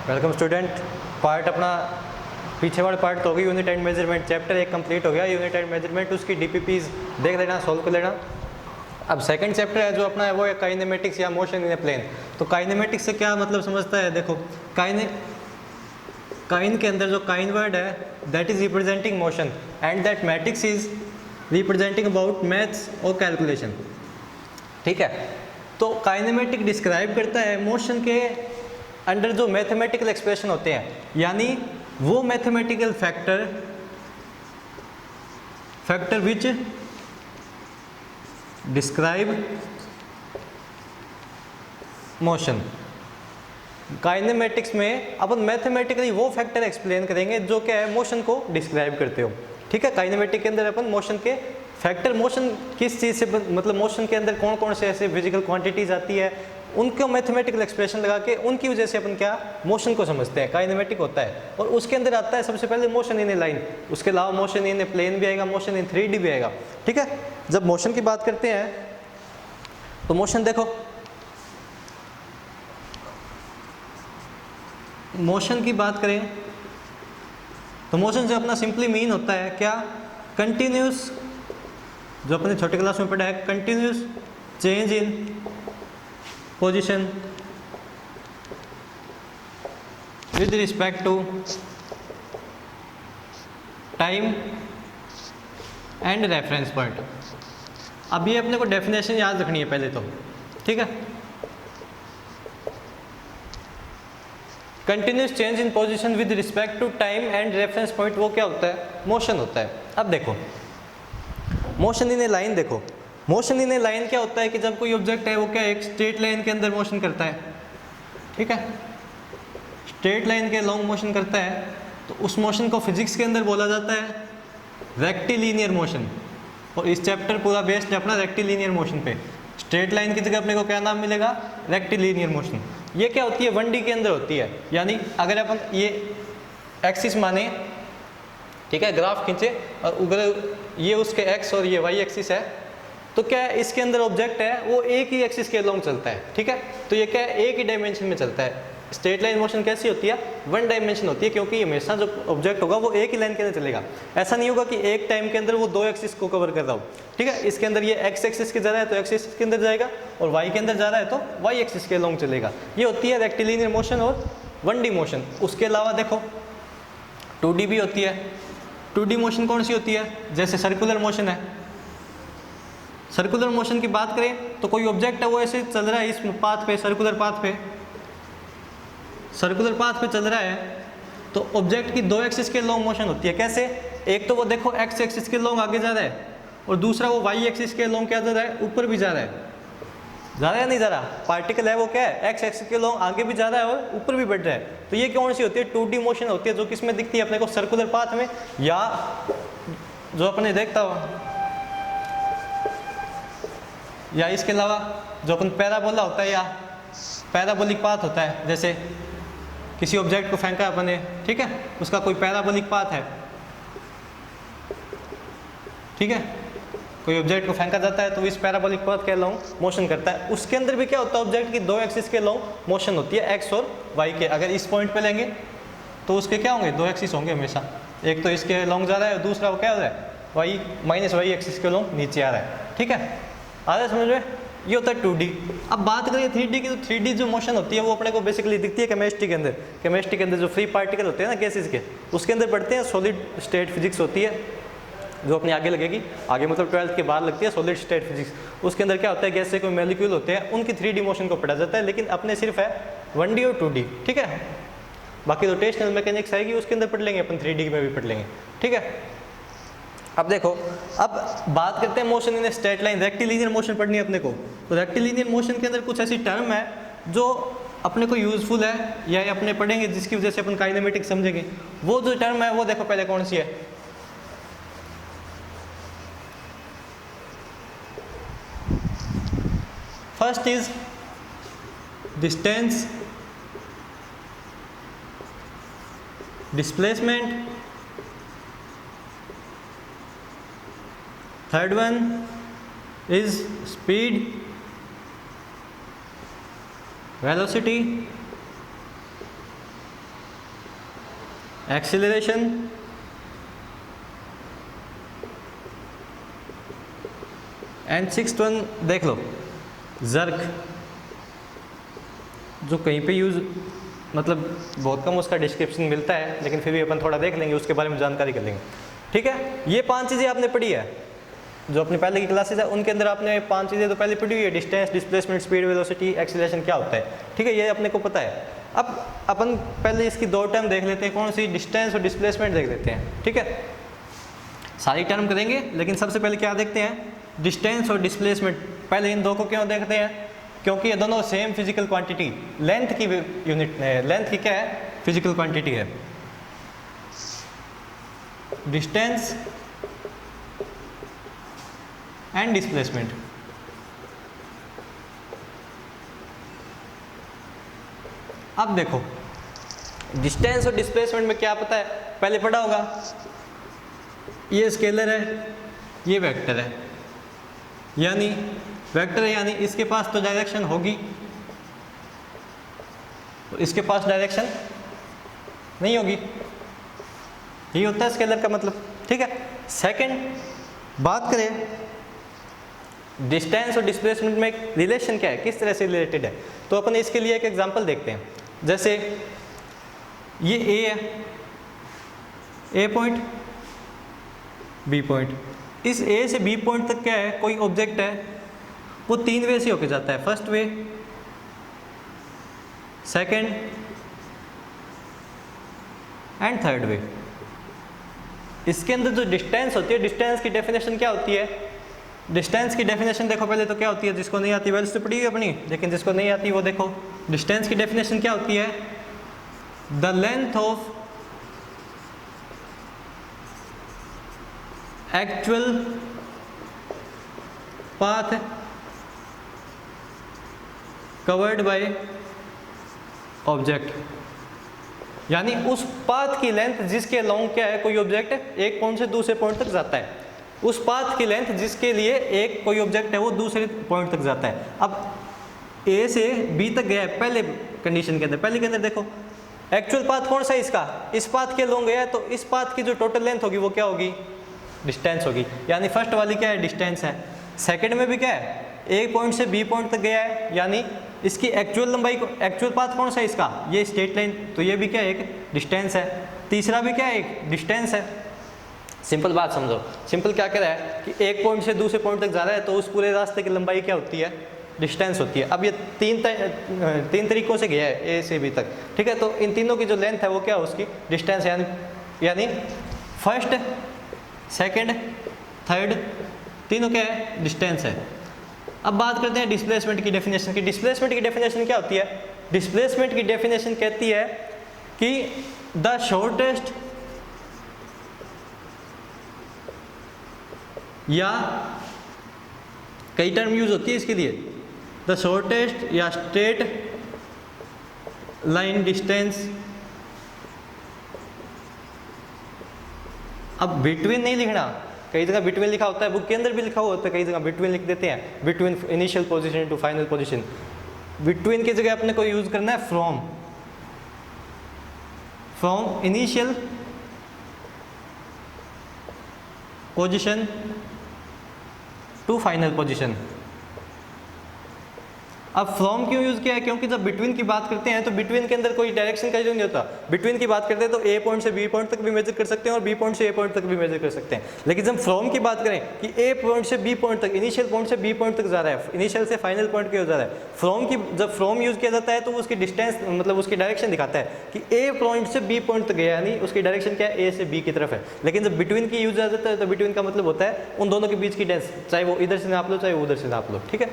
Welcome student. Part अपना पीछे वाला पार्ट तो होगी यूनिट एंड मेजरमेंट, चैप्टर एक कंप्लीट हो गया यूनिट एंड मेजरमेंट, उसकी डीपीपीज देख लेना, सॉल्व कर लेना। अब सेकंड चैप्टर है जो अपना है वो है काइनेमेटिक्स या मोशन इन ए प्लेन। तो काइनेमेटिक्स से क्या मतलब समझता है, देखो काइन के अंदर जो काइन वर्ड है that is representing motion and that matics is representing about maths और कैलकुलेशन। ठीक है, तो काइनेमेटिक डिस्क्राइब करता है मोशन के अंडर जो मैथमेटिकल एक्सप्रेशन होते हैं, यानी वो mathematical factor which describe motion. Kinematics में अपन मैथमेटिकली वो फैक्टर एक्सप्लेन करेंगे जो क्या है मोशन को डिस्क्राइब करते हो। ठीक है, काइनेमेटिक के अंदर अपन मोशन के फैक्टर, मोशन किस चीज़ से मतलब मोशन के अंदर कौन कौन से ऐसे फिजिकल क्वांटिटीज आती है उनको मैथमेटिकल एक्सप्रेशन लगा के उनकी वजह से अपन क्या मोशन को समझते हैं, काइनेमेटिक होता है। और उसके अंदर आता है सबसे पहले मोशन इन ए लाइन, उसके अलावा मोशन इन ए प्लेन भी आएगा, मोशन इन 3D भी आएगा। ठीक है, जब मोशन की बात करते हैं तो मोशन देखो, मोशन की बात करें तो मोशन से अपना सिंपली मीन होता है क्या, कंटिन्यूस, जो अपने छोटे क्लास में पढ़ा है, continuous change in position with respect to time and reference point. अब ये अपने को डेफिनेशन याद रखनी है पहले तो। ठीक है, continuous change in position with respect to time and reference point, वो क्या होता है, मोशन होता है। अब देखो मोशन इन ए लाइन, देखो मोशन इन ए लाइन क्या होता है कि जब कोई ऑब्जेक्ट है वो क्या एक स्ट्रेट लाइन के अंदर मोशन करता है। ठीक है, स्ट्रेट लाइन के लॉन्ग मोशन करता है तो उस मोशन को फिजिक्स के अंदर बोला जाता है रेक्टिलिनियर मोशन। और इस चैप्टर पूरा बेस्ड है अपना रेक्टिलिनियर मोशन पे। स्ट्रेट लाइन की जगह अपने को क्या नाम मिलेगा, रेक्टिलिनियर मोशन। ये क्या होती है, 1D के अंदर होती है, यानी अगर अपन ये एक्सिस माने, ठीक है, ग्राफ खींचे और अगर ये उसके एक्स और ये वाई एक्सिस है तो क्या है इसके अंदर ऑब्जेक्ट है वो एक ही एक्सिस के अलोंग चलता है। ठीक है, तो ये क्या है एक ही डायमेंशन में चलता है। स्ट्रेट लाइन मोशन कैसी होती है, 1 डायमेंशन होती है, क्योंकि हमेशा जो ऑब्जेक्ट होगा वो एक ही लाइन के अंदर चलेगा। ऐसा नहीं होगा कि एक टाइम के अंदर वो 2 एक्सिस को कवर कर रहा हो। ठीक है, इसके अंदर ये एक्स एक्सिस के जा रहा है तो एक्स एक्सिस के अंदर जाएगा, और वाई के अंदर जा रहा है तो वाई एक्सिस के अलोंग चलेगा। ये होती है रेक्टिलिनियर मोशन और 1D मोशन। उसके अलावा देखो 2D भी होती है। 2D मोशन कौन सी होती है, जैसे सर्कुलर मोशन है। सर्कुलर मोशन की बात करें तो कोई ऑब्जेक्ट है वो ऐसे चल रहा है इस पाथ पे, सर्कुलर पाथ पे चल रहा है तो ऑब्जेक्ट की 2 एक्सिस के लॉन्ग मोशन होती है। कैसे, एक तो वो देखो एक्स एक्सिस के लॉन्ग आगे जा रहा है और दूसरा वो वाई एक्सिस के लॉन्ग क्या जा रहा है, ऊपर भी जा रहा है नहीं जा रहा, पार्टिकल है वो क्या है एक्स एक्सिस के लॉन्ग आगे भी जा रहा है और ऊपर भी बढ़ रहा है। तो ये कौन सी होती है, 2D मोशन होती है, जो किसमें दिखती है अपने को, सर्कुलर पाथ में, या जो अपने देखता हो, या इसके अलावा जो अपन पैराबोला होता है या पैराबोलिक पाथ होता है। जैसे किसी ऑब्जेक्ट को फेंका अपन ने, ठीक है, उसका कोई पैराबोलिक पाथ है। ठीक है, कोई ऑब्जेक्ट को फेंका जाता है तो इस पैराबोलिक पाथ के लॉन्ग मोशन करता है। उसके अंदर भी क्या होता है, ऑब्जेक्ट की 2 एक्सिस के लॉन्ग मोशन होती है, एक्स और वाई के। अगर इस पॉइंट पे लेंगे तो उसके क्या होंगे, 2 एक्सिस होंगे हमेशा, एक तो इसके लॉन्ग जा रहा है और दूसरा वो क्या हो रहा है, वाई माइनस वाई एक्सिस के लॉन्ग नीचे आ रहा है। ठीक है, आ रहा है समझ में, ये होता है 2D। अब बात करें 3D की, तो 3D जो मोशन होती है वो अपने को बेसिकली दिखती है केमिस्ट्री के अंदर। केमिस्ट्री के अंदर जो फ्री पार्टिकल होते हैं ना गैसेस के, उसके अंदर पढ़ते हैं सॉलिड स्टेट फिजिक्स होती है, जो अपनी आगे लगेगी, आगे मतलब 12th के बाद लगती है सॉलिड स्टेट फिजिक्स। उसके अंदर क्या होता है, गैस से कोई मॉलिक्यूल होते हैं उनकी 3D मोशन को पढ़ा जाता है, लेकिन अपने सिर्फ है 1D और 2D। ठीक है, बाकी रोटेशनल मैकेनिक्स आएगी उसके अंदर पढ़ लेंगे अपन, 3D में भी पढ़ लेंगे। ठीक है, अब देखो, अब बात करते हैं motion in straight line. Rectilinear motion पढ़नी है अपने को, तो रेक्टिलिनियर मोशन के अंदर कुछ ऐसी टर्म है जो अपने को यूजफुल है या अपने पढ़ेंगे जिसकी वजह से अपन काइनेमेटिक्स समझेंगे। वो जो टर्म है वो देखो पहले कौन सी है, first is distance, displacement, third one is speed, velocity, acceleration and sixth one देख लो, जर्क, जो कहीं पे यूज़ मतलब बहुत कम उसका डिस्क्रिप्शन मिलता है, लेकिन फिर भी अपन थोड़ा देख लेंगे, उसके बारे में जानकारी कर लेंगे। ठीक है, ये 5 चीज़ें आपने पढ़ी है, जो अपने पहले की क्लासेस है उनके अंदर आपने 5 चीज़ें तो पहले पढ़ी हुई है, distance, displacement, speed, velocity, acceleration क्या होता है। ठीक है, ये अपने को पता है। अब अपन पहले इसकी 2 टर्म देख लेते हैं, कौन सी, डिस्टेंस और डिस्प्लेसमेंट देख लेते हैं। ठीक है, सारी टर्म करेंगे, लेकिन सबसे पहले क्या देखते हैं, डिस्टेंस और डिस्प्लेसमेंट। पहले इन दो को क्यों देखते हैं, क्योंकि ये दोनों सेम फिजिकल क्वांटिटी, लेंथ की यूनिट है, लेंथ की क्या है, फिजिकल क्वांटिटी है। Distance and displacement. अब देखो, डिस्टेंस और डिस्प्लेसमेंट में क्या पता है, पहले पढ़ा होगा, ये स्केलर है, ये वेक्टर है, यानी वेक्टर है, यानी इसके पास तो डायरेक्शन होगी, तो इसके पास डायरेक्शन नहीं होगी, यही होता है स्केलर का मतलब। ठीक है, सेकंड बात करें डिस्टेंस और डिस्प्लेसमेंट में एक रिलेशन क्या है, किस तरह से रिलेटेड है, तो अपन इसके लिए एक एग्जांपल देखते हैं। जैसे ये ए है, ए पॉइंट, बी पॉइंट, इस ए से बी पॉइंट तक क्या है, कोई ऑब्जेक्ट है, वो 3 वे से होके जाता है, first way, second and third way. इसके अंदर जो डिस्टेंस होती है, डिस्टेंस की डेफिनेशन क्या होती है, डिस्टेंस की डेफिनेशन देखो पहले तो क्या होती है, जिसको नहीं आती वेल्स तो पड़ी हुई अपनी, लेकिन जिसको नहीं आती वो देखो, डिस्टेंस की डेफिनेशन क्या होती है, the length of actual path covered by object, यानी उस पाथ की लेंथ जिसके अलोंग क्या है, कोई ऑब्जेक्ट एक पॉइंट से दूसरे पॉइंट तक जाता है, उस पाथ की लेंथ जिसके लिए एक कोई ऑब्जेक्ट है वो दूसरे पॉइंट तक जाता है। अब ए से बी तक गया है पहले कंडीशन के अंदर, पहले के अंदर देखो एक्चुअल पाथ कौन सा है इसका, इस पाथ के अलोंग गया है, तो इस पाथ की जो टोटल लेंथ होगी वो क्या होगी, डिस्टेंस होगी, यानी फर्स्ट वाली क्या है, डिस्टेंस है। सेकंड में भी क्या है, एक पॉइंट से बी पॉइंट तक गया है, यानी इसकी एक्चुअल लंबाई, एक्चुअल पाथ कौन सा है इसका, ये स्ट्रेट लाइन, तो ये भी क्या है, एक डिस्टेंस है। तीसरा भी क्या है, एक डिस्टेंस है। सिंपल बात समझो, सिंपल क्या कह रहा है कि एक पॉइंट से दूसरे पॉइंट तक जा रहा है, तो उस पूरे रास्ते की लंबाई क्या होती है, डिस्टेंस होती है। अब ये तीन तरीकों से गया है ए से बी तक, ठीक है, तो इन तीनों की जो लेंथ है वो क्या है, उसकी डिस्टेंस, यानी फर्स्ट, सेकंड, थर्ड, तीनों क्या है, डिस्टेंस है। अब बात करते हैं डिस्प्लेसमेंट की डेफिनेशन की। डिस्प्लेसमेंट की डेफिनेशन क्या होती है, डिस्प्लेसमेंट की डेफिनेशन कहती है कि द शॉर्टेस्ट या कई टर्म यूज होती है इसके लिए, द शॉर्टेस्ट या स्ट्रेट लाइन डिस्टेंस। अब बिटवीन नहीं लिखना, कई जगह बिटवीन लिखा होता है, बुक के अंदर भी लिखा हुआ होता है, कई जगह बिटवीन लिख देते हैं, between initial position to final position. Between की जगह अपने को यूज करना है from, from initial position to final position. अब फ्रॉम क्यों यूज किया है, क्योंकि जब बिटवीन की बात करते हैं तो बिटवीन के अंदर कोई डायरेक्शन का जो नहीं होता। बिटवीन की बात करते हैं तो ए पॉइंट से बी पॉइंट तक भी मेजर कर सकते हैं और बी पॉइंट से ए पॉइंट तक भी मेजर कर सकते हैं। लेकिन जब फ्रॉम की बात करें कि ए पॉइंट से बी पॉइंट तक, इनिशियल पॉइंट से बी पॉइंट तक जा रहा है, इनिशियल से फाइनल पॉइंट की जा रहा है, फ्रॉम की जब फ्रॉम यूज किया जाता है तो उसकी डिस्टेंस मतलब उसकी डायरेक्शन दिखाता है कि ए पॉइंट से बी पॉइंट तक गया, यानी उसकी डायरेक्शन क्या है, ए से बी की तरफ है। लेकिन जब बिटवीन की यूज आ जाता है तो बिटवीन का मतलब होता है उन दोनों के बीच की डिस्टेंस, चाहे वो इधर से नाप लो चाहे वो उधर से नाप लो, ठीक है,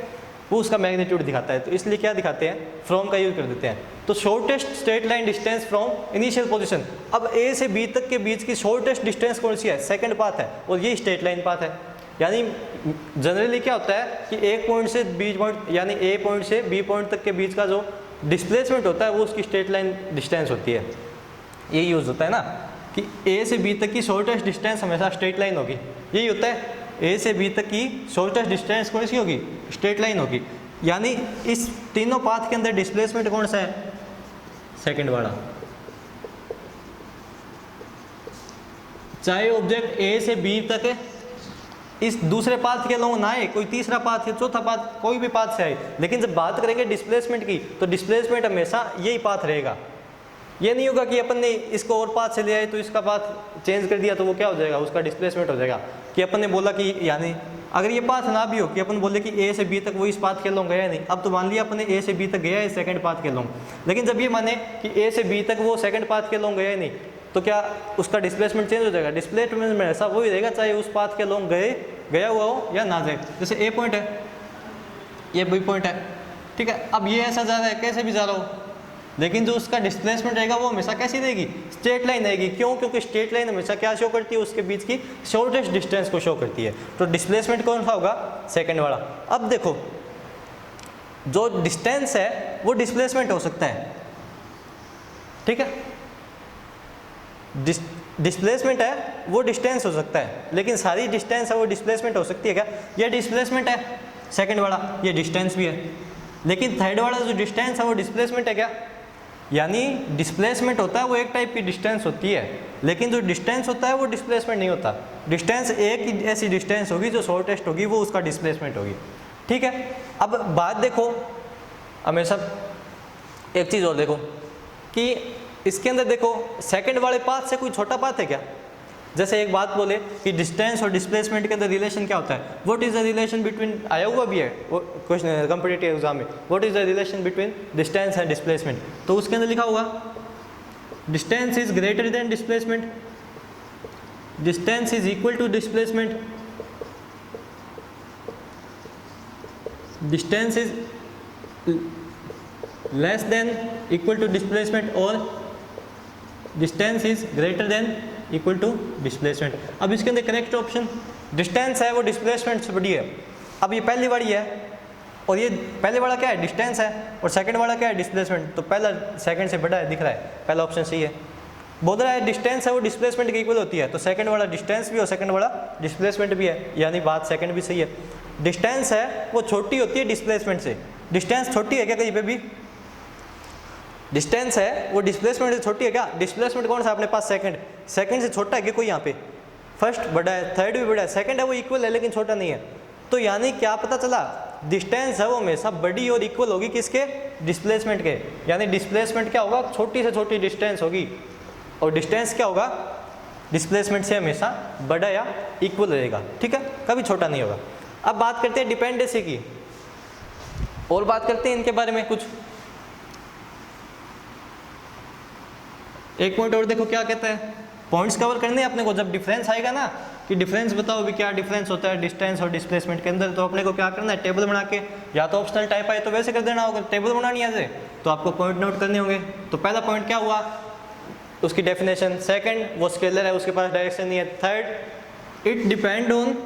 वो उसका मैग्नीट्यूड दिखाता है। तो इसलिए क्या दिखाते हैं, फ्रॉम का यूज कर देते हैं। तो shortest straight line distance from initial position, अब ए से बी तक के बीच की शॉर्टेस्ट डिस्टेंस कौन सी है, सेकंड पाथ है, और ये स्ट्रेट लाइन पाथ है। यानी जनरली क्या होता है कि एक पॉइंट से बी पॉइंट, यानी ए पॉइंट से बी पॉइंट तक के बीच का जो डिस्प्लेसमेंट होता है वो उसकी स्ट्रेट लाइन डिस्टेंस होती है। ये यूज होता है ना कि ए से बी तक की शॉर्टेस्ट डिस्टेंस हमेशा स्ट्रेट लाइन होगी, यही होता है, ए से बी तक की शॉर्टेस्ट डिस्टेंस कौन सी होगी, स्ट्रेट लाइन होगी। यानी इस तीनों पाथ के अंदर डिस्प्लेसमेंट कौन सा है, सेकंड वाला। चाहे ऑब्जेक्ट ए से बी तक इस दूसरे पाथ के अलोंग ना आए, कोई तीसरा पाथ है, चौथा पाथ, कोई भी पाथ से आए, लेकिन जब बात करेंगे डिस्प्लेसमेंट की तो डिस्प्लेसमेंट हमेशा यही पाथ रहेगा। ये नहीं होगा कि अपन ने इसको और पाथ से ले आए तो इसका पाथ चेंज कर दिया तो वो क्या हो जाएगा, उसका डिस्प्लेसमेंट हो जाएगा। कि अपन ने बोला कि यानी अगर ये पाथ ना भी हो कि अपन बोले कि ए से बी तक वो इस पाथ के अलोंग गया नहीं, अब तो मान लिया अपन ने ए से बी तक गया है सेकंड पाथ के अलोंग, लेकिन जब ये माने कि ए से बी तक वो सेकंड पाथ के अलोंग गया नहीं, तो क्या उसका डिस्प्लेसमेंट चेंज हो जाएगा? डिस्प्लेसमेंट में ऐसा वही रहेगा चाहे उस पाथ के अलोंग गया हुआ हो या ना जाए। जैसे ए पॉइंट है, ये बी पॉइंट है, ठीक है, अब ये ऐसा जा रहा है, कैसे भी जा रहा हो, लेकिन जो उसका डिस्प्लेसमेंट रहेगा वो हमेशा कैसी रहेगी? स्ट्रेट लाइन रहेगी। क्यों? क्योंकि स्ट्रेट लाइन हमेशा क्या शो करती है? उसके बीच की शॉर्टेस्ट डिस्टेंस को शो करती है। तो डिस्प्लेसमेंट कौन सा होगा? सेकंड वाला। अब देखो जो डिस्टेंस है वो डिस्प्लेसमेंट हो सकता है, ठीक है, डिस्प्लेसमेंट है वो डिस्टेंस हो सकता है, लेकिन सारी डिस्टेंस है वो डिस्प्लेसमेंट हो सकती है क्या? ये डिस्प्लेसमेंट है सेकंड वाला, ये डिस्टेंस भी है, लेकिन थर्ड वाला जो डिस्टेंस है वो डिस्प्लेसमेंट है क्या? यानी डिस्प्लेसमेंट होता है वो एक टाइप की डिस्टेंस होती है, लेकिन जो डिस्टेंस होता है वो डिस्प्लेसमेंट नहीं होता। डिस्टेंस एक ही ऐसी डिस्टेंस होगी जो शॉर्टेस्ट होगी, वो उसका डिस्प्लेसमेंट होगी, ठीक है। अब बात देखो, हमेशा एक चीज़ और देखो कि इसके अंदर देखो सेकंड वाले पाथ से कोई छोटा पाथ है क्या? जैसे एक बात बोले कि डिस्टेंस और डिस्प्लेसमेंट के अंदर रिलेशन क्या होता है? What is the relation between, आया हुआ भी है वो क्वेश्चन कॉम्पिटिटिव एग्जाम में, what is the relation between distance and displacement? तो उसके अंदर लिखा होगा distance is greater than displacement, distance is equal to displacement, distance is less than equal to displacement और distance is greater than equal to displacement. अब इसके अंदर correct option distance है वो डिस्प्लेसमेंट से बड़ी है। अब ये पहली वाली है और ये पहले वाला क्या है? डिस्टेंस है, और सेकंड वाला क्या है? डिस्प्लेसमेंट। तो पहला सेकंड से बड़ा है, दिख रहा है, पहला ऑप्शन सही है। बोल रहा है डिस्टेंस है वो डिस्प्लेसमेंट के इक्वल होती है, तो सेकंड वाला डिस्टेंस भी और सेकंड वाला डिस्प्लेसमेंट भी है, यानी बात सेकंड भी सही है। डिस्टेंस है वो छोटी होती है डिस्प्लेसमेंट से। डिस्टेंस छोटी है क्या कहीं पे भी? डिस्टेंस है वो डिस्प्लेसमेंट से छोटी है क्या? डिस्प्लेसमेंट कौन सा अपने पास? सेकंड। सेकंड से छोटा है क्या कोई यहाँ पे? फर्स्ट बड़ा है, थर्ड भी बड़ा है, सेकंड है वो इक्वल है लेकिन छोटा नहीं है। तो यानी क्या पता चला? डिस्टेंस है वो हमेशा बड़ी और इक्वल होगी किसके? डिस्प्लेसमेंट के। यानी डिस्प्लेसमेंट क्या होगा? छोटी से छोटी डिस्टेंस होगी, और डिस्टेंस क्या होगा? डिस्प्लेसमेंट से हमेशा बड़ा या इक्वल रहेगा, ठीक है, कभी छोटा नहीं होगा। अब बात करते हैं डिपेंडेंसी की, और बात करते हैं इनके बारे में कुछ। एक पॉइंट और देखो क्या कहता है, पॉइंट्स कवर करने हैं अपने को। जब डिफरेंस आएगा ना कि डिफरेंस बताओ भी क्या डिफरेंस होता है डिस्टेंस और डिस्प्लेसमेंट के अंदर, तो अपने को क्या करना है? टेबल बना के, या तो ऑप्शनल टाइप आए तो वैसे कर देना होगा, टेबल बनानी आ जाए तो आपको पॉइंट नोट करने होंगे। तो पहला पॉइंट क्या हुआ? उसकी डेफिनेशन। सेकंड, वो स्केलर है, उसके पास डायरेक्शन नहीं है। Third, it depend on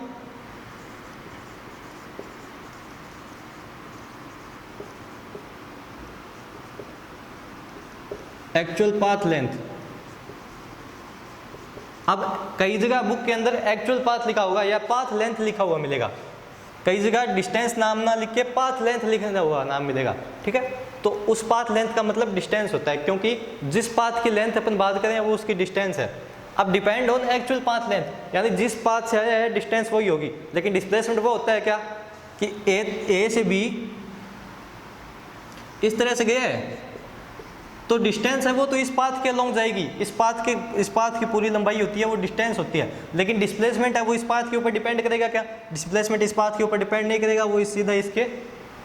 actual path length. अब कई जगह बुक के अंदर एक्चुअल पाथ लिखा होगा या पाथ लेंथ लिखा हुआ मिलेगा, कई जगह डिस्टेंस नाम ना लिख के पाथ लेंथ लिखा हुआ नाम मिलेगा, ठीक है। तो उस पाथ लेंथ का मतलब डिस्टेंस होता है, क्योंकि जिस पाथ की लेंथ अपन बात करें वो उसकी डिस्टेंस है। अब depend on actual path length, यानी जिस पाथ से आया है डिस्टेंस वही होगी, लेकिन डिस्प्लेसमेंट वो होता है क्या कि ए से बी इस तरह से गया है तो डिस्टेंस है वो तो इस पाथ के अलोंग जाएगी, इस पाथ की पूरी लंबाई होती है वो डिस्टेंस होती है। लेकिन डिस्प्लेसमेंट है वो इस पाथ के ऊपर डिपेंड करेगा क्या? डिस्प्लेसमेंट इस पाथ के ऊपर डिपेंड नहीं करेगा, वो सीधा इसके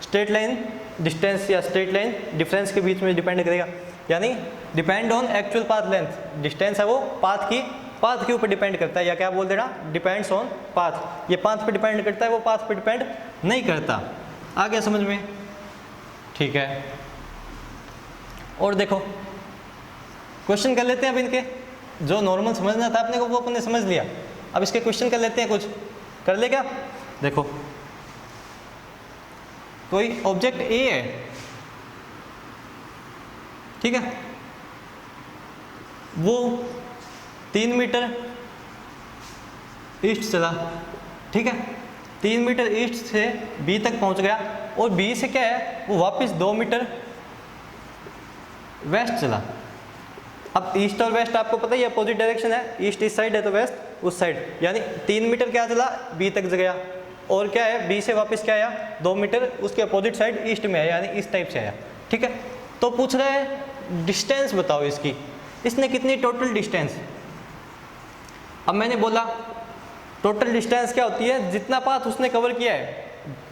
स्ट्रेट लाइन डिस्टेंस या स्ट्रेट लाइन डिफरेंस के बीच में डिपेंड करेगा। यानी depend on actual path length, distance है वो पाथ के ऊपर डिपेंड करता है, या क्या बोल देना? Depends on path. ये पाथ पे डिपेंड करता है, वो पाथ पे डिपेंड नहीं करता। आ गया समझ में? ठीक है। और देखो क्वेश्चन कर लेते हैं अब इनके, जो नॉर्मल समझना था अपने को वो अपने समझ लिया, अब इसके क्वेश्चन कर लेते हैं। कुछ कर ले क्या? देखो कोई ऑब्जेक्ट ए है, ठीक है, वो 3 मीटर ईस्ट चला, ठीक है, 3 मीटर ईस्ट से बी तक पहुंच गया, और बी से क्या है वो वापस 2 मीटर वेस्ट चला। अब ईस्ट और वेस्ट आपको पता ही है अपोजिट डायरेक्शन है, ईस्ट इस साइड है तो वेस्ट उस साइड, यानी 3 मीटर क्या चला बी तक गया, और क्या है बी से वापस क्या आया 2 मीटर उसके अपोजिट साइड ईस्ट में आया, यानी इस टाइप से आया। ठीक है, तो पूछ रहा है डिस्टेंस बताओ इसकी, इसने कितनी टोटल डिस्टेंस। अब मैंने बोला टोटल डिस्टेंस क्या होती है, जितना पाथ उसने कवर किया है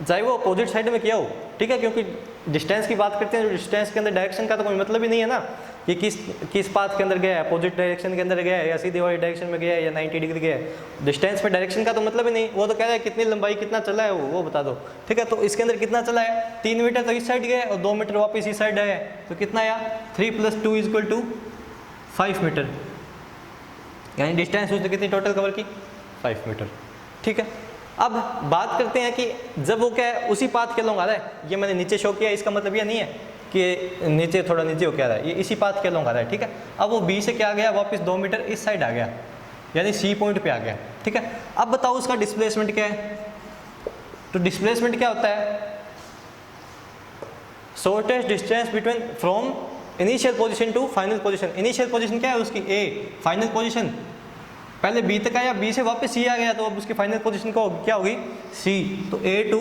चाहे वो अपोजिट साइड में किया हो। ठीक है, क्योंकि डिस्टेंस की बात करते हैं, डिस्टेंस के अंदर डायरेक्शन का तो कोई मतलब ही नहीं है ना, कि किस पाथ के अंदर गया है, अपोजिट डायरेक्शन के अंदर गया है या सीधी वाली डायरेक्शन में गया है या 90 डिग्री गया है। डिस्टेंस में डायरेक्शन का तो मतलब ही नहीं, वो तो कह रहा है कितनी लंबाई कितना चला है वो बता दो। ठीक है, तो इसके अंदर कितना चला है 3 मीटर तो इस साइड गया है और 2 मीटर वापस इस साइड आया है, तो कितना आया 3 + 2 = 5 मीटर, यानी डिस्टेंस उसने कितनी टोटल कवर की 5 मीटर। ठीक है, अब बात करते हैं कि जब वो क्या है उसी पाथ के लॉन्ग आ रहा है, ये मैंने नीचे शो किया, इसका मतलब ये नहीं है कि नीचे थोड़ा नीचे हो क्या रहा है, ये इसी पाथ के लॉन्ग आ रहा है। ठीक है, अब वो बी से क्या आ गया वापस 2 मीटर इस साइड आ गया, यानी सी पॉइंट पे आ गया। ठीक है, अब बताओ उसका डिस्प्लेसमेंट क्या है। तो डिस्प्लेसमेंट क्या होता है, shortest distance between from initial position to final position. Initial position क्या है उसकी ए, फाइनल पोजीशन पहले बी तक आया, बी से वापस सी आ गया, तो अब उसकी फाइनल पोजीशन को क्या होगी सी, तो ए टू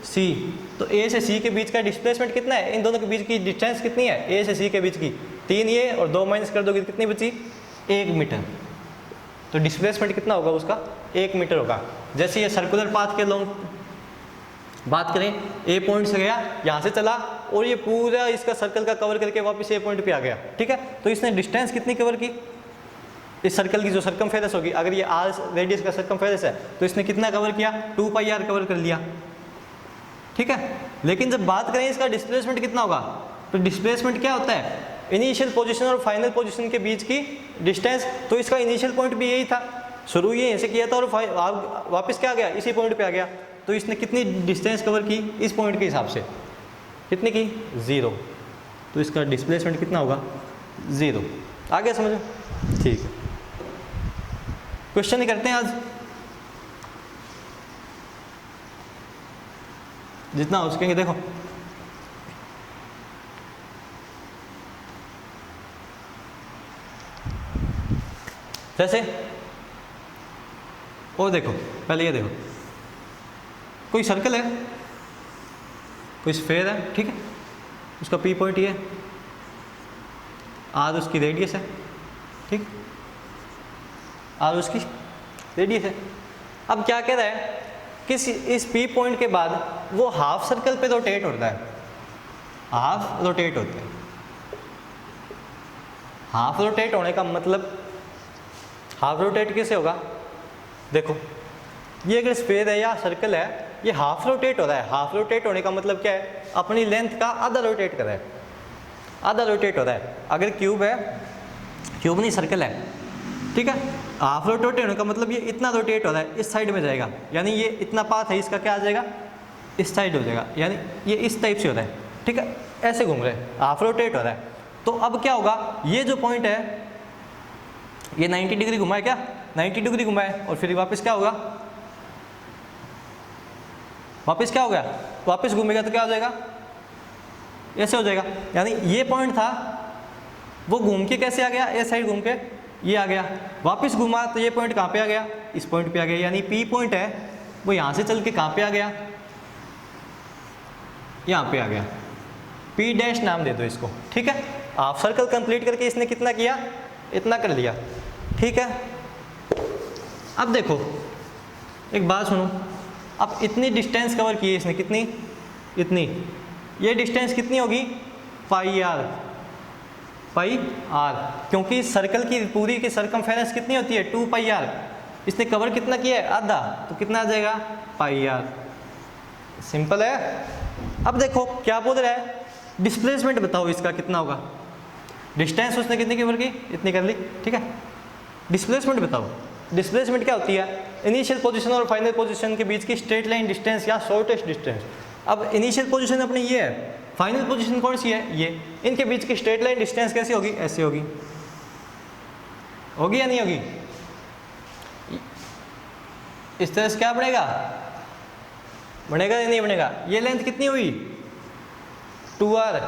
सी, तो ए से सी के बीच का डिस्प्लेसमेंट कितना है, इन दोनों के बीच की डिस्टेंस कितनी है ए से सी के बीच की 3 ये और 2 माइनस कर दोगे कितनी बची 1 मीटर, तो डिस्प्लेसमेंट कितना होगा उसका 1 मीटर होगा। जैसे ये सर्कुलर पाथ के लॉन्ग बात करें, ए पॉइंट से गया यहाँ से चला और ये पूरा इसका सर्कल का कवर करके वापस ए पॉइंट पे आ गया। ठीक है, तो इसने डिस्टेंस कितनी कवर की, इस सर्कल की जो सर्कमफेरेंस होगी, अगर ये आर रेडियस का सर्कमफेरेंस है तो इसने कितना कवर किया 2πr कवर कर लिया। ठीक है, लेकिन जब बात करें इसका डिस्प्लेसमेंट कितना होगा, तो डिस्प्लेसमेंट क्या होता है इनिशियल पोजीशन और फाइनल पोजीशन के बीच की डिस्टेंस। तो इसका इनिशियल पॉइंट भी यही था, शुरू ये यहीं से किया था और वापस क्या आ गया इसी पॉइंट पे आ गया, तो इसने कितनी डिस्टेंस कवर की इस पॉइंट के हिसाब से, कितनी की 0, तो इसका डिस्प्लेसमेंट कितना होगा 0। आ गया समझ में? ठीक है, क्वेश्चन ही करते हैं आज, जितना हो सकेंगे। देखो जैसे, और देखो पहले ये देखो, कोई सर्कल है, कोई स्फेयर है, ठीक है, उसका पी पॉइंट ये, आर उसकी रेडियस है, ठीक, आर उसकी रेडियस है। अब क्या कह रहा है कि इस पी पॉइंट के बाद वो हाफ सर्कल पे रोटेट होता है, हाफ रोटेट होते हैं। हाफ रोटेट होने का मतलब, हाफ रोटेट कैसे होगा, देखो ये अगर स्फेयर है या सर्कल है, ये हाफ रोटेट हो रहा है। हाफ रोटेट होने का मतलब क्या है, अपनी लेंथ का आधा रोटेट कर रहा है, आधा रोटेट हो रहा है। अगर क्यूब है, क्यूब नहीं सर्कल है, ठीक है, हाफ रोटेट होने का मतलब ये इतना रोटेट हो रहा है, इस साइड में जाएगा, यानी ये इतना पाथ है इसका क्या आ जाएगा इस साइड हो जाएगा, यानी ये इस टाइप से हो रहा है। ठीक है, ऐसे घूम रहे हैं, हाफ रोटेट हो रहा है। तो अब क्या होगा, ये जो पॉइंट है ये 90 डिग्री घुमाए, क्या 90 डिग्री घुमाए, और फिर वापस क्या होगा, वापस क्या हो गया, वापस घूमेगा तो क्या हो जाएगा ऐसे हो जाएगा। यानी ये पॉइंट था वो घूम के कैसे आ गया, ये साइड घूम के ये आ गया, वापस घूमा तो ये पॉइंट कहाँ पे आ गया, इस पॉइंट पे आ गया। यानी पी पॉइंट है वो यहाँ से चल के कहाँ पे आ गया, यहाँ पे आ गया, पी डैश नाम दे दो इसको। ठीक है, हाफ सर्कल कंप्लीट करके इसने कितना किया, इतना कर लिया। ठीक है, अब देखो एक बात सुनो, अब इतनी डिस्टेंस कवर की है इसने, कितनी, इतनी, ये डिस्टेंस कितनी होगी पाई आर, क्योंकि सर्कल की पूरी की सर्कमफेरेंस कितनी होती है 2πr, इसने कवर कितना किया है आधा, तो कितना आ जाएगा पाई आर। सिंपल है। अब देखो क्या बोल रहा है, डिस्प्लेसमेंट बताओ इसका कितना होगा। डिस्टेंस उसने कितनी कवर की, इतनी कर ली, ठीक है, डिस्प्लेसमेंट बताओ। डिस्प्लेसमेंट क्या होती है, इनिशियल पोजीशन और फाइनल पोजीशन के बीच की स्ट्रेट लाइन डिस्टेंस या शॉर्टेस्ट डिस्टेंस। अब इनिशियल पोजीशन अपनी ये है, फाइनल पोजीशन कौन सी है ये, इनके बीच की स्ट्रेट लाइन डिस्टेंस कैसी होगी, ऐसी होगी, होगी या नहीं होगी, इस तरह से क्या बनेगा, बनेगा या नहीं बनेगा। ये लेंथ कितनी हुई 2r,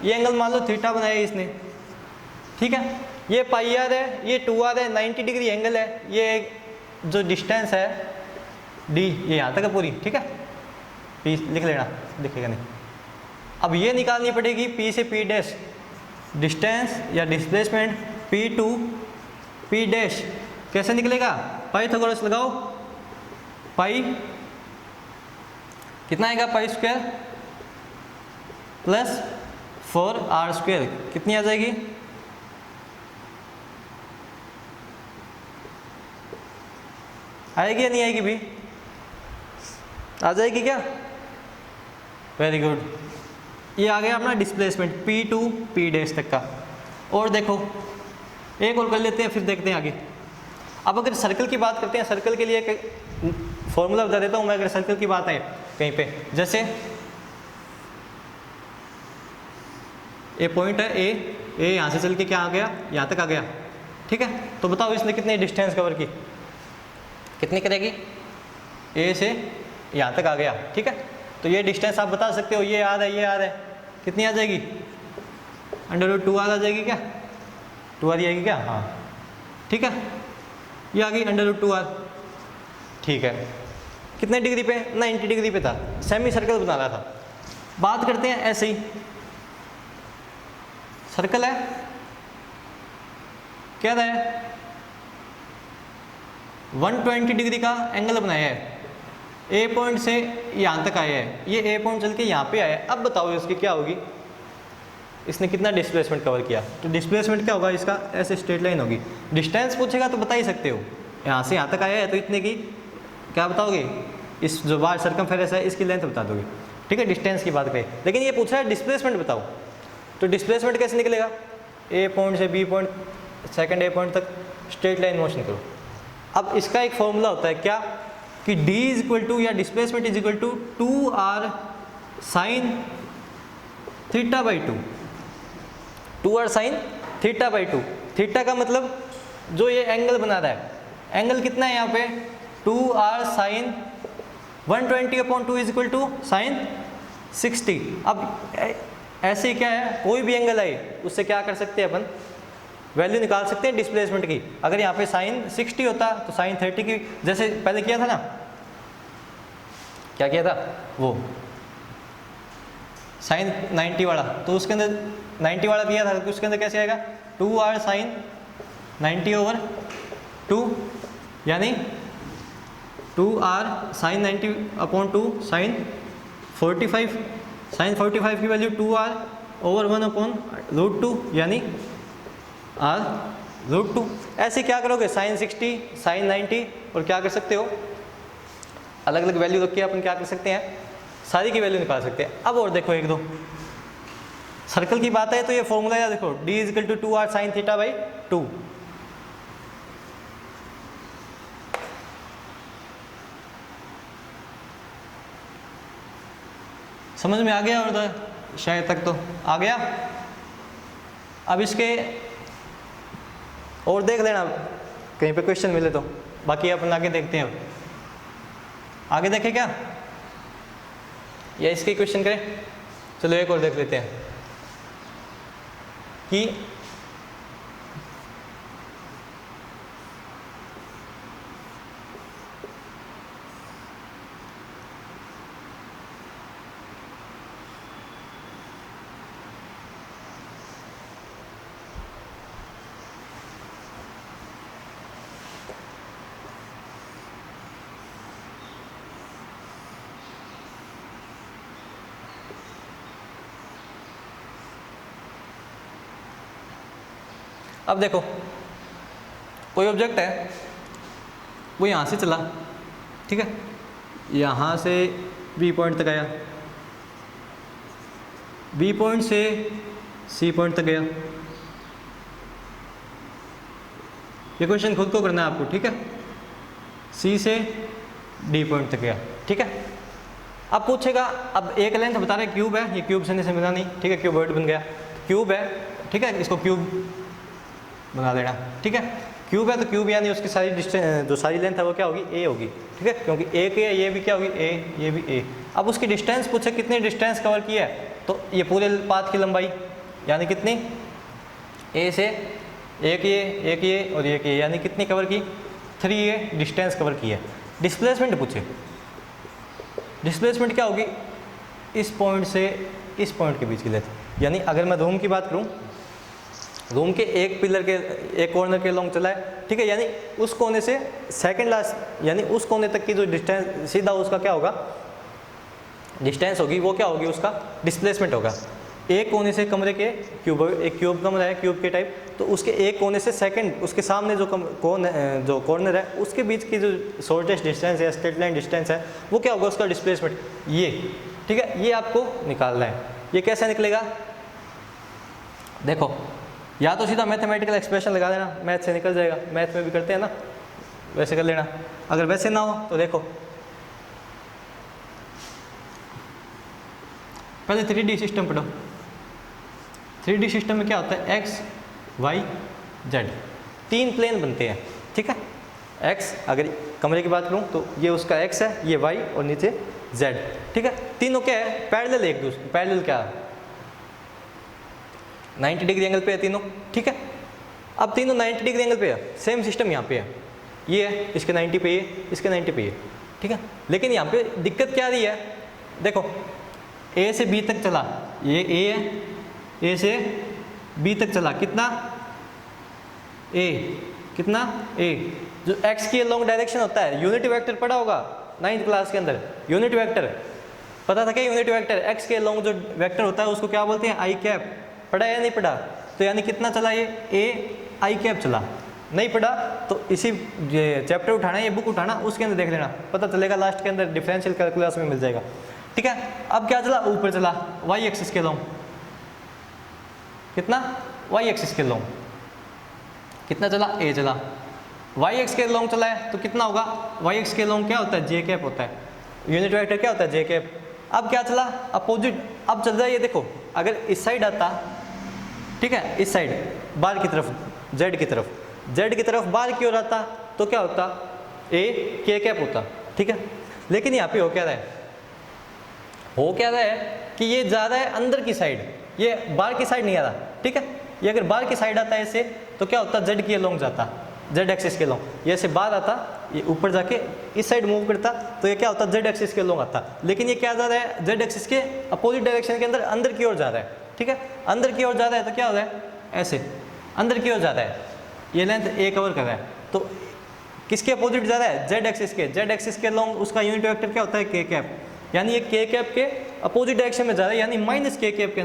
ये एंगल मान लो थीटा बनाया इसने, ठीक है, ये पाई आर है, ये 2r है, 90 डिग्री एंगल है, ये जो डिस्टेंस है डी, ये यहाँ तक है पूरी, ठीक है, पी लिख लेना, दिखेगा नहीं। अब ये निकालनी पड़ेगी पी से पी डैश, डिस्टेंस या displacement P to P dash कैसे निकलेगा, पाइथागोरस लगाओ, पाई कितना आएगा, pi square plus 4r square कितनी आ जाएगी, आएगी या नहीं आएगी भी, आ जाएगी क्या, वेरी गुड। ये आ गया अपना displacement P to P dash तक का। और देखो एक और कर लेते हैं, फिर देखते हैं आगे। अब अगर सर्कल की बात करते हैं, सर्कल के लिए एक फॉर्मूला बता देता हूँ मैं, अगर सर्कल की बात है कहीं पे, जैसे ए पॉइंट है, ए यहाँ से चल के क्या आ गया, यहाँ तक आ गया, ठीक है। तो बताओ इसने कितनी डिस्टेंस कवर की, कितनी करेगी, ए से यहाँ तक आ गया, ठीक है। तो ये डिस्टेंस आप बता सकते हो, ये याद है, ये याद है, कितनी आ जाएगी, √2r आ जाएगी क्या, 2r आएगी क्या, हाँ ठीक है, ये आ गई √2r, ठीक है। कितने डिग्री पे, 90 डिग्री पे था, सेमी सर्कल बना रहा था। बात करते हैं ऐसे ही, सर्कल है, क्या रहा है, 120 डिग्री का एंगल बनाया है, ए पॉइंट से यहाँ तक आया है, ये ए पॉइंट चल के यहाँ पे आया है। अब बताओ इसकी क्या होगी, इसने कितना डिस्प्लेसमेंट कवर किया, तो डिस्प्लेसमेंट क्या होगा इसका, ऐसे स्ट्रेट लाइन होगी। डिस्टेंस पूछेगा तो बता ही सकते हो, यहाँ से यहाँ तक आया है तो इतने की क्या बताओगे, इस जो बार सर्कमफेरेंस है इसकी लेंथ बता दोगे, ठीक है, डिस्टेंस की बात करें। लेकिन ये पूछ रहा है डिस्प्लेसमेंट बताओ, तो डिस्प्लेसमेंट कैसे निकलेगा, ए पॉइंट से B point, second A point तक स्ट्रेट लाइन मोशन करो। अब इसका एक फॉर्मूला होता है क्या, कि d इज इक्वल टू या displacement is equal to 2r sine theta by 2, 2r sine theta by 2। Theta का मतलब जो ये एंगल बना रहा है, एंगल कितना है यहाँ पे, 2r sine 120/2 is equal to sine 60। अब ऐसे क्या है, कोई भी एंगल आए उससे क्या कर सकते हैं अपन, वैल्यू निकाल सकते हैं डिस्प्लेसमेंट की। अगर यहाँ पे साइन 60 होता तो साइन 30 की, जैसे पहले किया था ना, क्या किया था वो साइन 90 वाला, तो उसके अंदर 90 वाला दिया था, तो उसके अंदर कैसे आएगा, 2r साइन 90/2 यानी 2r साइन 90/2 साइन 45, साइन 45 की वैल्यू 2r/1/√2 यानी r√2। ऐसे क्या करोगे, साइन 60 साइन 90 और क्या कर सकते हो, अलग अलग वैल्यू रख के अपन क्या कर सकते हैं, सारी की वैल्यू निकाल सकते हैं। अब और देखो एक दो, सर्कल की बात है तो ये फॉर्मूला याद देखो, d is equal to 2r sine theta by 2। समझ में आ गया, और तो शायद तक तो आ गया। अब इसके और देख लेना कहीं पे क्वेश्चन मिले तो, बाकी अपन आगे देखते हैं। आगे देखें क्या, या इसके क्वेश्चन करें, चलो एक और देख लेते हैं कि अब देखो कोई ऑब्जेक्ट है, वो यहाँ से चला, ठीक है, यहाँ से बी पॉइंट तक आया, बी पॉइंट से सी पॉइंट तक गया। ये क्वेश्चन खुद को करना है आपको, ठीक है, सी से डी पॉइंट तक गया, ठीक है। अब पूछेगा, अब एक लेंथ बता रहे क्यूब है, ये क्यूब से मिला नहीं, ठीक है, क्यूबॉइड बन गया, क्यूब है, ठीक है, इसको क्यूब बना देना, ठीक है। क्यूब है तो क्यूब यानी उसकी सारी डिस्टेंस, जो सारी लेंथ है वो क्या होगी, ए होगी, ठीक है, क्योंकि ए के ये भी क्या होगी, ए, ये भी ए। अब उसकी डिस्टेंस पूछे कितनी डिस्टेंस कवर की है, तो ये पूरे पाथ की लंबाई यानी कितनी, ए से एक ये और एक ये, यानी कितनी कवर की, 3a डिस्टेंस कवर की है। डिस्प्लेसमेंट पूछे, डिस्प्लेसमेंट क्या होगी, इस पॉइंट से इस पॉइंट के बीच की लेंथ। यानी अगर मैं रूम की बात करूं, रूम के एक पिलर के एक कॉर्नर के लॉन्ग चला है, ठीक है, यानी उस कोने से सेकंड लास्ट यानी उस कोने तक की जो डिस्टेंस सीधा उसका क्या होगा, डिस्टेंस होगी, वो क्या होगी, उसका डिस्प्लेसमेंट होगा। एक कोने से कमरे के क्यूब, एक क्यूब कमरा है क्यूब के टाइप, तो उसके एक कोने से सेकंड उसके सामने जो जो कॉर्नर है उसके बीच की जो शॉर्टेस्ट डिस्टेंस है, स्ट्रेट लाइन डिस्टेंस है, वो क्या होगा, उसका डिस्प्लेसमेंट, ये, ठीक है, ये आपको निकालना है। ये कैसे निकलेगा, देखो, या तो सीधा मैथमेटिकल एक्सप्रेशन लगा देना, मैथ से निकल जाएगा, मैथ में भी करते हैं ना, वैसे कर लेना। अगर वैसे ना हो तो देखो, पहले 3D सिस्टम पढ़ो। 3D सिस्टम में क्या होता है, एक्स वाई जेड, 3 प्लेन बनते हैं, ठीक है। एक्स, अगर कमरे की बात करूँ तो ये उसका एक्स है, ये वाई और नीचे जेड, ठीक है। तीनों क्या है, पैरेलल एक दूसरे, पैरेलल क्या है, 90 डिग्री एंगल पे है तीनों, ठीक है। अब तीनों 90 डिग्री एंगल पे है, सेम सिस्टम यहाँ पे है, ये है, इसके 90 पे ये, इसके 90 पे ये, ठीक है। लेकिन यहाँ पे दिक्कत क्या रही है, देखो, ए से बी तक चला, ये ए है, ए से बी तक चला, कितना, ए, कितना, ए, जो एक्स की लॉन्ग डायरेक्शन होता है, यूनिट वेक्टर पढ़ा होगा 9th क्लास के अंदर, यूनिट वेक्टर पता था क्या, यूनिट वेक्टर एक्स के लॉन्ग जो वेक्टर होता है उसको क्या बोलते हैं, आई कैप, पढ़ा या नहीं पढ़ा, तो यानी कितना चला ये, ए आई कैप चला, नहीं पढ़ा तो इसी चैप्टर उठाना, ये बुक उठाना, उसके अंदर देख लेना, पता चलेगा लास्ट के अंदर, डिफरेंशियल कैलकुलस में मिल जाएगा, ठीक है। अब क्या चला, ऊपर चला, वाई एक्सिस के लॉन्ग, कितना, वाई एक्सिस के लॉन्ग, कितना चला, ए चला, वाई एक्स के लॉन्ग चला है तो कितना होगा, वाई एक्स के लॉन्ग क्या होता है, जे कैप होता है, यूनिट वेक्टर क्या होता है, जे कैप। अब क्या चला, अपोजिट, अब चल रहा है ये, देखो, अगर इस साइड आता, ठीक है, इस साइड बाहर की तरफ, जेड की तरफ, जेड की तरफ बाहर की ओर आता तो क्या होता, ए के कैप होता, ठीक है। लेकिन यहाँ पे हो क्या रहा है, हो क्या रहा है कि ये जा रहा है अंदर की साइड, ये बाहर की साइड नहीं आ रहा, ठीक है। ये अगर बाहर की साइड आता है ऐसे तो क्या होता, जेड की लॉन्ग जाता, जेड एक्सिस के लॉन्ग, ये ऐसे बाहर आता, ये ऊपर जाके इस साइड मूव करता तो ये क्या होता, जेड एक्सिस के लॉन्ग आता। लेकिन ये क्या जा रहा है, जेड एक्सिस के अपोजिट डायरेक्शन के अंदर, अंदर की ओर जा रहा है, ठीक है। अंदर की ओर जा रहा है तो क्या हो रहा है, ऐसे अंदर की ओर जा रहा है, ये लेंथ ए कवर कर रहा है, तो किसके अपोजिट जा रहा है, जेड एक्सिस के, जेड एक्सिस के लॉन्ग उसका यूनिट वेक्टर क्या होता है, के कैप, यानी ये के कैप के अपोजिट डायरेक्शन में जा रहा है, यानी माइनस के कैप के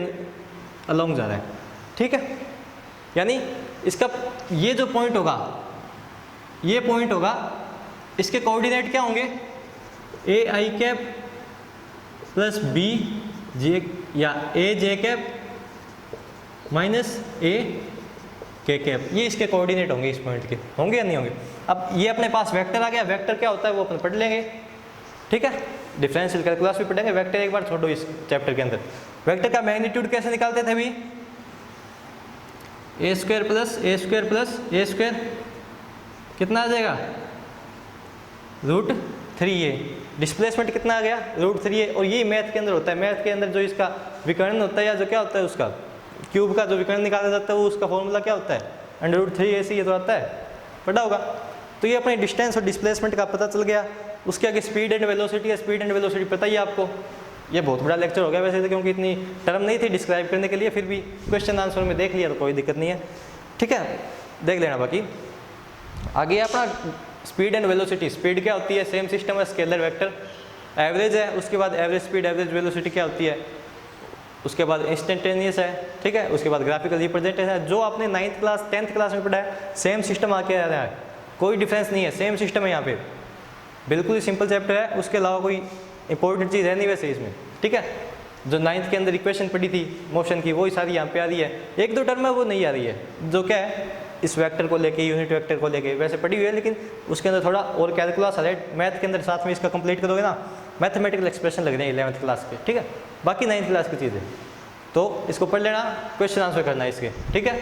अलॉन्ग जा रहा है, ठीक है। यानी इसका ये जो पॉइंट होगा, ये पॉइंट होगा, इसके कोऑर्डिनेट क्या होंगे, ए आई कैप प्लस बी जे, या ए जे कैप माइनस ए के कैप, ये इसके कोऑर्डिनेट होंगे, इस पॉइंट के होंगे या नहीं होंगे। अब ये अपने पास वेक्टर आ गया, वेक्टर क्या होता है वो अपन पढ़ लेंगे, ठीक है, डिफरेंशियल कैलकुलस भी पढ़ेंगे। वेक्टर एक बार छोड़ो इस चैप्टर के अंदर, वेक्टर का मैग्नीट्यूड कैसे निकालते थे अभी, ए स्क्वायर प्लस ए स्क्वायर प्लस ए स्क्वायर, कितना आ जाएगा, √3a, डिस्प्लेसमेंट कितना आ गया, √3a, और ये मैथ के अंदर होता है, मैथ के अंदर जो इसका विकर्ण होता है, या जो क्या होता है उसका क्यूब का जो विकर्ण निकाला जाता है, वो उसका फॉर्मूला क्या होता है, √3a से ये तो आता है, पढ़ा होगा। तो ये अपने डिस्टेंस और डिस्प्लेसमेंट का पता चल गया। उसके आगे स्पीड एंड वेलोसिटी है, स्पीड एंड वेलोसिटी पता ही है आपको। ये बहुत बड़ा लेक्चर हो गया वैसे तो, क्योंकि इतनी टर्म नहीं थी डिस्क्राइब करने के लिए, फिर भी क्वेश्चन आंसर में देख लिया तो कोई दिक्कत नहीं है, ठीक है, देख लेना। बाकी आगे अपना स्पीड एंड वेलोसिटी, स्पीड क्या होती है, सेम सिस्टम है, स्केलर वेक्टर, एवरेज है, उसके बाद एवरेज स्पीड एवरेज वेलोसिटी क्या होती है, उसके बाद इंस्टेंटेनियस है, ठीक है, उसके बाद ग्राफिकल रिप्रेजेंटेशन है, जो आपने 9th क्लास 10th क्लास में पढ़ा है, सेम सिस्टम आके आ रहा है, कोई डिफरेंस नहीं है, सेम सिस्टम है यहाँ पे, बिल्कुल ही सिंपल चैप्टर है, उसके अलावा कोई इंपॉर्टेंट चीज़ है नहीं वैसे इसमें, ठीक है। जो 9th के अंदर इक्वेशन पढ़ी थी मोशन की, वही सारी यहाँ पे आ रही है, एक दो टर्म है वो नहीं आ रही है, जो क्या है इस वेक्टर को लेके, यूनिट वेक्टर को लेके वैसे पढ़ी हुई है, लेकिन उसके अंदर थोड़ा और कैलकुलस है, मैथ के अंदर साथ में इसका कंप्लीट करोगे ना, मैथमेटिकल एक्सप्रेशन लग रहे हैं 11th क्लास के, ठीक है। बाकी 9th क्लास की चीज़ें तो इसको पढ़ लेना, क्वेश्चन आंसर करना है इसके, ठीक है।